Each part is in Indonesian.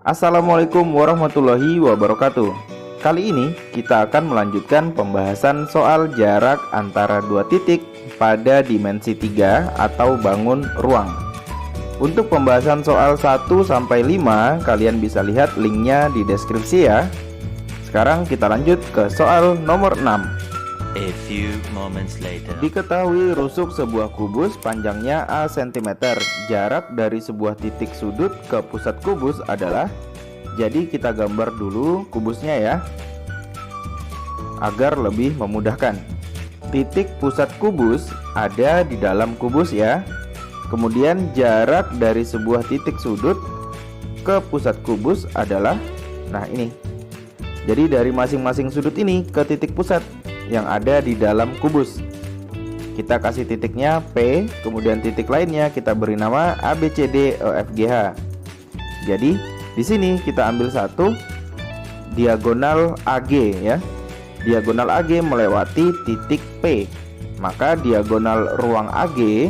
Assalamualaikum warahmatillahi wabarakatuh. Kali ini kita akan melanjutkan pembahasan soal jarak antara dua titik pada dimensi 3 atau bangun ruang. Untuk pembahasan soal 1 sampai 5, kalian bisa lihat linknya di deskripsi ya. Sekarang kita lanjut ke soal nomor 6. A few moments later. Diketahui rusuk sebuah kubus panjangnya A cm. Jarak dari sebuah titik sudut ke pusat kubus adalah. Jadi kita gambar dulu kubusnya ya, agar lebih memudahkan. Titik pusat kubus ada di dalam kubus ya. Kemudian jarak dari sebuah titik sudut ke pusat kubus adalah, nah ini. Jadi dari masing-masing sudut ini ke titik pusat yang ada di dalam kubus. Kita kasih titiknya P, kemudian titik lainnya kita beri nama A, B, C, D, E, F, G, H. Jadi di sini kita ambil satu diagonal AG ya. Diagonal AG melewati titik P. Maka diagonal ruang AG,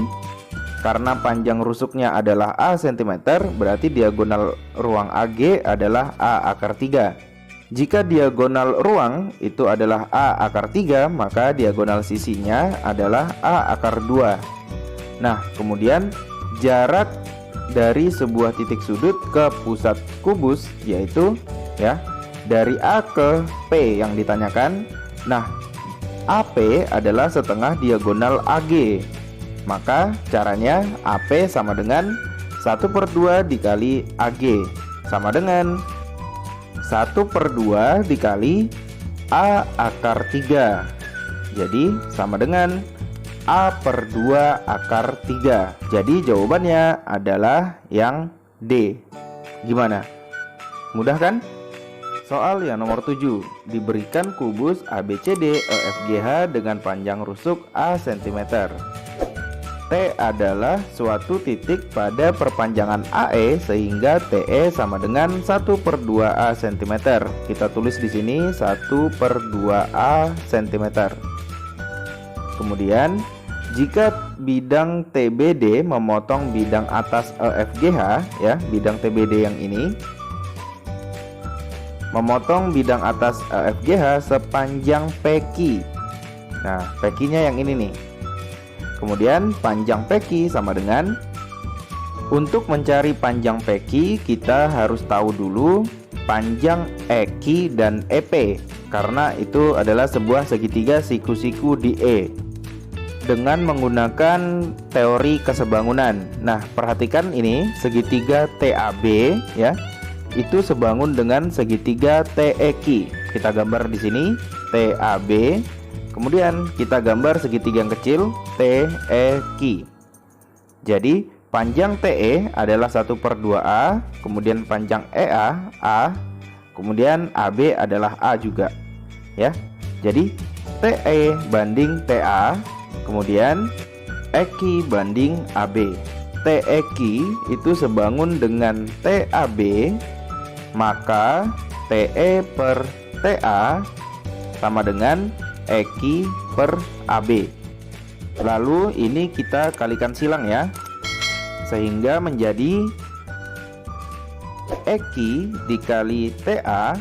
karena panjang rusuknya adalah A cm, berarti diagonal ruang AG adalah A akar 3. Jika diagonal ruang itu adalah A akar 3, maka diagonal sisinya adalah A akar 2. Nah, kemudian jarak dari sebuah titik sudut ke pusat kubus yaitu ya, dari A ke P yang ditanyakan. Nah, AP adalah setengah diagonal AG. Maka caranya AP sama dengan 1/2 dikali AG sama dengan 1/2 dikali A akar 3. Jadi sama dengan A/2 akar 3. Jadi jawabannya adalah yang D. Gimana? Mudah kan? Soal yang nomor 7. Diberikan kubus ABCD EFGH dengan panjang rusuk A cm. T /adalah suatu titik pada perpanjangan AE sehingga TE sama dengan 1/2 A cm. Kita tulis di sini 1/2 A cm. Kemudian jika bidang TBD memotong bidang atas EFGH ya, bidang TBD yang ini memotong bidang atas EFGH sepanjang PQ. Nah, PQ-nya yang ini nih. Kemudian panjang PQ sama dengan, untuk mencari panjang PQ kita harus tahu dulu panjang EQ dan EP, karena itu adalah sebuah segitiga siku-siku di E dengan menggunakan teori kesebangunan. Nah, perhatikan ini segitiga TAB ya, itu sebangun dengan segitiga TEQ. Kita gambar di sini TAB. Kemudian kita gambar segitiga yang kecil TEQ. Jadi panjang TE adalah 1/2 A, kemudian panjang EA A, kemudian AB adalah A juga ya. Jadi TE banding TA, kemudian EQ banding AB. TEQ itu sebangun dengan TAB, maka TE per TA sama dengan EQ per AB. Lalu ini kita kalikan silang ya, sehingga menjadi EQ dikali TA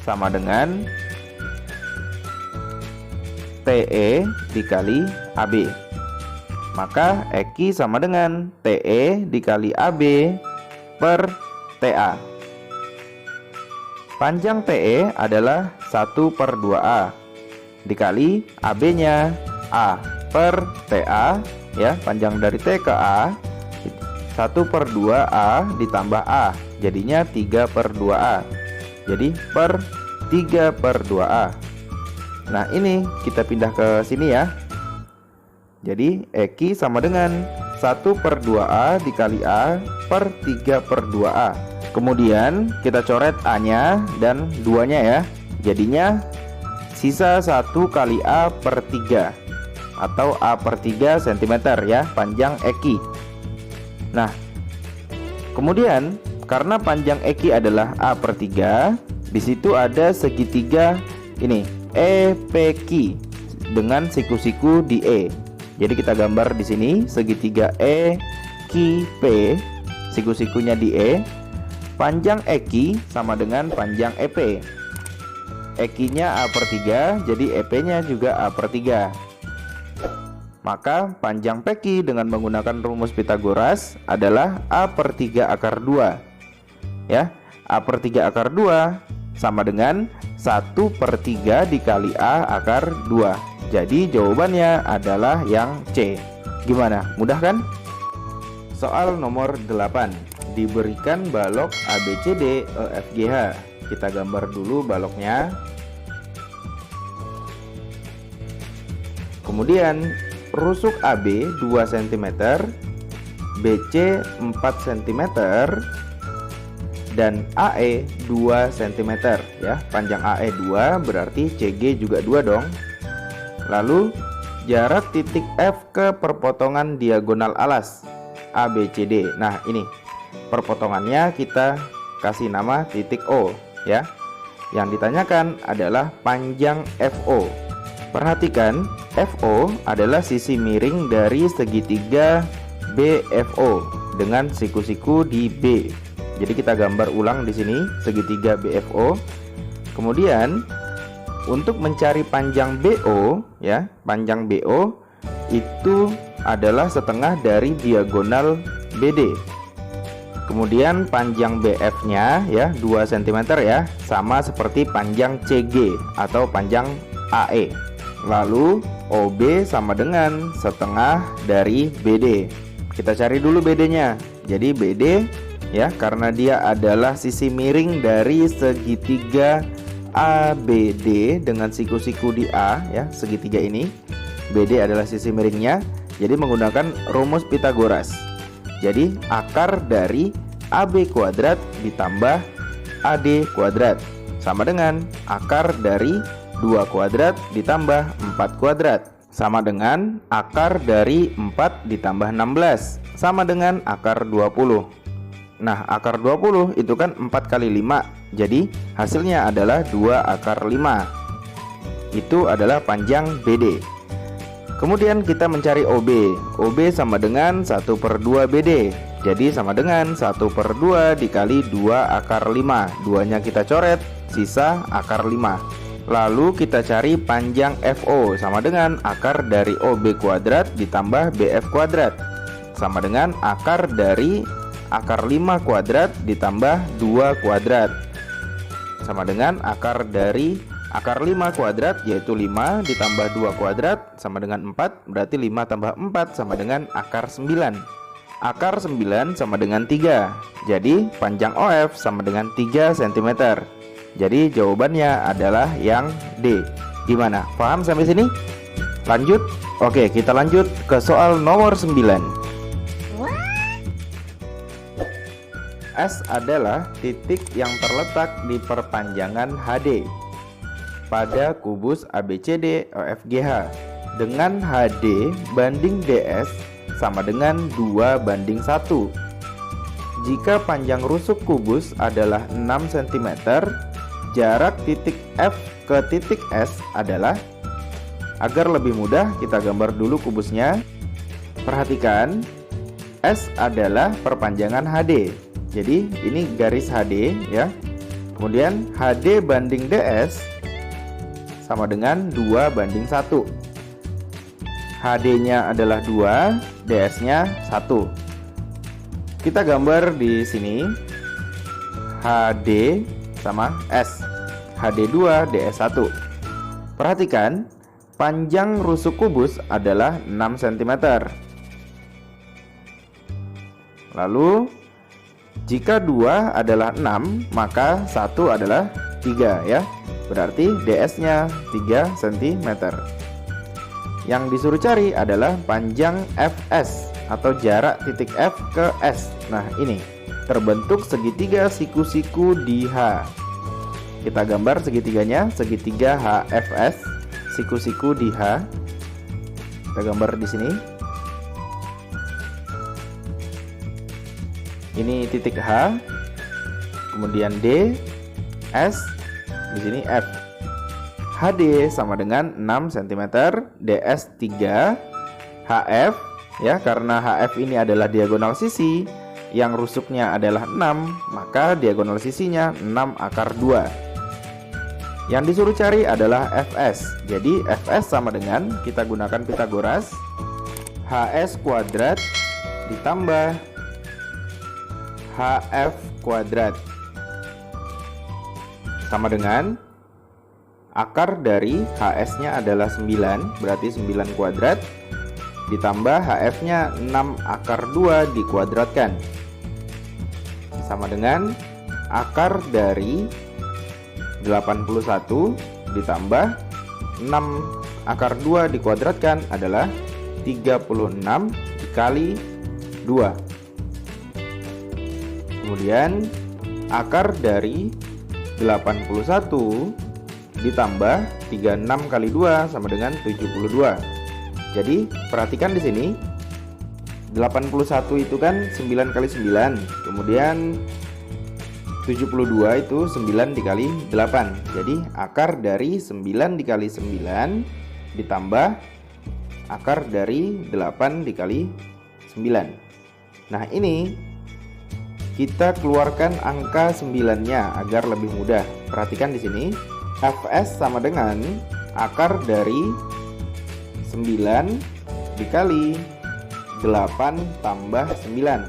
sama dengan TE dikali AB. Maka EQ sama dengan TE dikali AB per TA. Panjang TE adalah 1/2 A dikali AB-nya A per TA ya, panjang dari T ke A 1/2 A ditambah A, jadinya 3/2 A. Jadi per 3/2 A. Nah, ini kita pindah ke sini ya. Jadi EQ sama dengan 1/2 A dikali A per 3/2 A. Kemudian kita coret A-nya dan 2-nya ya. Jadinya sisa 1 kali A per 3 atau A per 3 cm ya, panjang EQ. Nah, kemudian karena panjang EQ adalah A per 3, di situ ada segitiga ini EPQ dengan siku-siku di E. Jadi kita gambar di sini segitiga EQP, siku-sikunya di E. Panjang EQ sama dengan panjang EP. EQ-nya A/3, jadi EP-nya juga A/3. Maka panjang PQ dengan menggunakan rumus Pythagoras adalah A/3 akar 2. Ya, A/3 akar 2 sama dengan 1/3 dikali A akar 2. Jadi jawabannya adalah yang C. Gimana? Mudah kan? Soal nomor 8. Diberikan balok ABCD EFGH. Kita gambar dulu baloknya. Kemudian rusuk AB 2 cm, BC 4 cm, dan AE 2 cm ya. Panjang AE 2 berarti CG juga 2 dong. Lalu jarak titik F ke perpotongan diagonal alas ABCD. Nah, ini perpotongannya kita kasih nama titik O ya. Yang ditanyakan adalah panjang FO. Perhatikan, FO adalah sisi miring dari segitiga BFO dengan siku-siku di B. Jadi kita gambar ulang di sini segitiga BFO. Kemudian untuk mencari panjang BO ya, panjang BO itu adalah setengah dari diagonal BD. Kemudian panjang BF-nya ya 2 cm ya, sama seperti panjang CG atau panjang AE. Lalu OB sama dengan setengah dari BD. Kita cari dulu BD-nya. Jadi BD ya, karena dia adalah sisi miring dari segitiga ABD dengan siku-siku di A ya, segitiga ini. BD adalah sisi miringnya. Jadi menggunakan rumus Pythagoras. Jadi akar dari AB kuadrat ditambah AD kuadrat sama dengan akar dari 2 kuadrat ditambah 4 kuadrat sama dengan akar dari 4 ditambah 16 sama dengan akar 20. Nah, akar 20 itu kan 4 kali 5. Jadi hasilnya adalah 2 akar 5. Itu adalah panjang BD. Kemudian kita mencari OB. OB sama dengan 1/2 BD. Jadi sama dengan 1/2 dikali 2 akar 5. 2-nya kita coret, sisa akar 5. Lalu kita cari panjang FO sama dengan akar dari OB kuadrat ditambah BF kuadrat sama dengan akar dari akar 5 kuadrat ditambah 2 kuadrat sama dengan akar dari akar 5 kuadrat yaitu 5 ditambah 2 kuadrat sama dengan 4, berarti 5 tambah 4 sama dengan akar 9. Akar 9 sama dengan 3. Jadi panjang OF sama dengan 3 cm. Jadi jawabannya adalah yang D. Gimana? Paham sampai sini? Lanjut? Oke, kita lanjut ke soal nomor 9. S adalah titik yang terletak di perpanjangan HD pada kubus ABCD EFGH dengan HD banding DS sama dengan 2:1. Jika panjang rusuk kubus adalah 6 cm, jarak titik F ke titik S adalah, agar lebih mudah kita gambar dulu kubusnya. Perhatikan, S adalah perpanjangan HD. Jadi ini garis HD ya. Kemudian HD banding DS sama dengan 2:1. HD-nya adalah 2, DS-nya 1. Kita gambar di sini HD sama S, HD2 DS1. Perhatikan, panjang rusuk kubus adalah 6 cm. Lalu jika 2 adalah 6, maka 1 adalah 3 ya. Berarti DS-nya 3 cm. Yang disuruh cari adalah panjang FS atau jarak titik F ke S. Nah, ini terbentuk segitiga siku-siku di H. Kita gambar segitiganya, segitiga HFS, siku-siku di H. Kita gambar di sini. Ini titik H, kemudian D, S, di sini F. HD sama dengan 6 cm, DS 3, HF ya, karena HF ini adalah diagonal sisi, yang rusuknya adalah 6, maka diagonal sisinya 6 akar 2. Yang disuruh cari adalah Fs. Jadi Fs sama dengan, kita gunakan Pitagoras, Hs kuadrat ditambah Hf kuadrat sama dengan akar dari Hs-nya adalah 9, berarti 9 kuadrat ditambah Hf-nya 6 akar 2 dikuadratkan sama dengan akar dari 81 ditambah 6 akar 2 dikuadratkan adalah 36 dikali 2. Kemudian akar dari 81 ditambah 36 kali 2 sama dengan 72. Jadi perhatikan di sini 81 itu kan 9 kali 9. Kemudian 72 itu 9 dikali 8. Jadi akar dari 9 dikali 9 ditambah akar dari 8 dikali 9. Nah, ini kita keluarkan angka 9-nya agar lebih mudah. Perhatikan di sini, Fs sama dengan akar dari 9 dikali 8 tambah 9.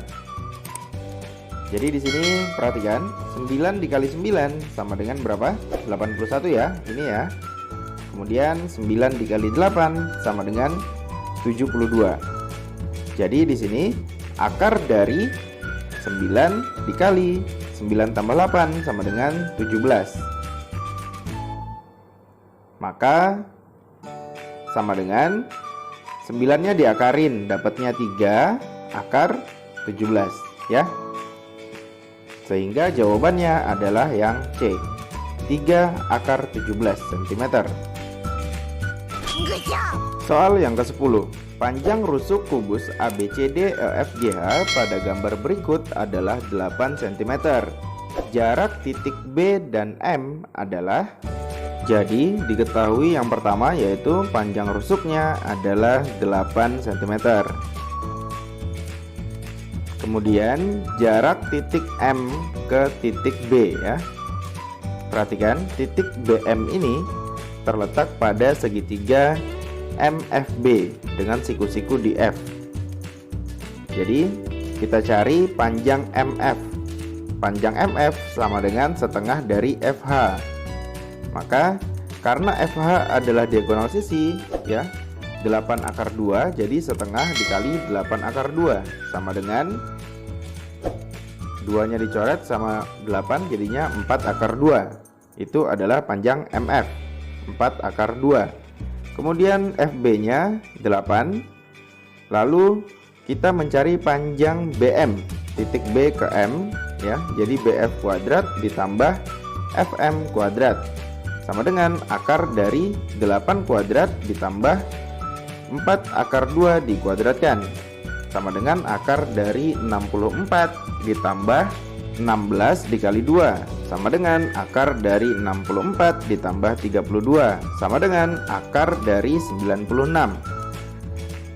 Jadi di sini perhatikan, 9 dikali 9 sama dengan berapa? 81 ya, ini ya. Kemudian 9 dikali 8 sama dengan 72. Jadi di sini akar dari 9 dikali 9 tambah 8 sama dengan 17. Maka sama dengan 9-nya diakarin, dapatnya 3 akar 17 ya. Sehingga jawabannya adalah yang C, 3 akar 17 cm. Soal yang ke-10. Panjang rusuk kubus ABCD EFGH pada gambar berikut adalah 8 cm. Jarak titik B dan M adalah. Jadi diketahui yang pertama yaitu panjang rusuknya adalah 8 cm. Kemudian jarak titik M ke titik B ya. Perhatikan, titik BM ini terletak pada segitiga MFB dengan siku-siku di F. Jadi kita cari panjang MF. Panjang MF sama dengan setengah dari FH. Maka karena FH adalah diagonal sisi ya, 8 akar 2, jadi setengah dikali 8 akar 2 sama dengan 2-nya dicoret sama 8 jadinya 4 akar 2. Itu adalah panjang MF, 4 akar 2. Kemudian FB-nya 8. Lalu kita mencari panjang BM, titik B ke M ya. Jadi BF kuadrat ditambah FM kuadrat sama dengan akar dari 8 kuadrat ditambah 4 akar 2 dikuadratkan sama dengan akar dari 64 ditambah 16 dikali 2 sama dengan akar dari 64 ditambah 32 sama dengan akar dari 96.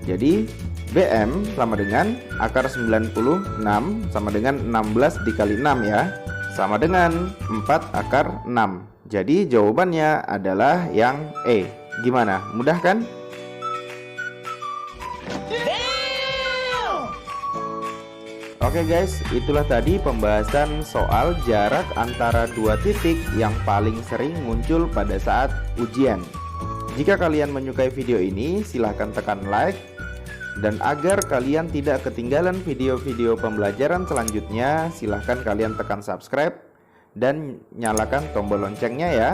Jadi BM sama dengan akar 96 sama dengan 16 dikali 6 ya, sama dengan 4 akar 6. Jadi jawabannya adalah yang E. Gimana? Mudah kan? Oke guys, itulah tadi pembahasan soal jarak antara dua titik yang paling sering muncul pada saat ujian. Jika kalian menyukai video ini, silahkan tekan like. Dan agar kalian tidak ketinggalan video-video pembelajaran selanjutnya, silahkan kalian tekan subscribe dan nyalakan tombol loncengnya ya.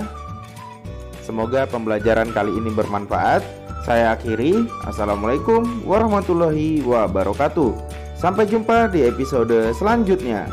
Semoga pembelajaran kali ini bermanfaat. Saya akhiri. Assalamualaikum warahmatullahi wabarakatuh. Sampai jumpa di episode selanjutnya.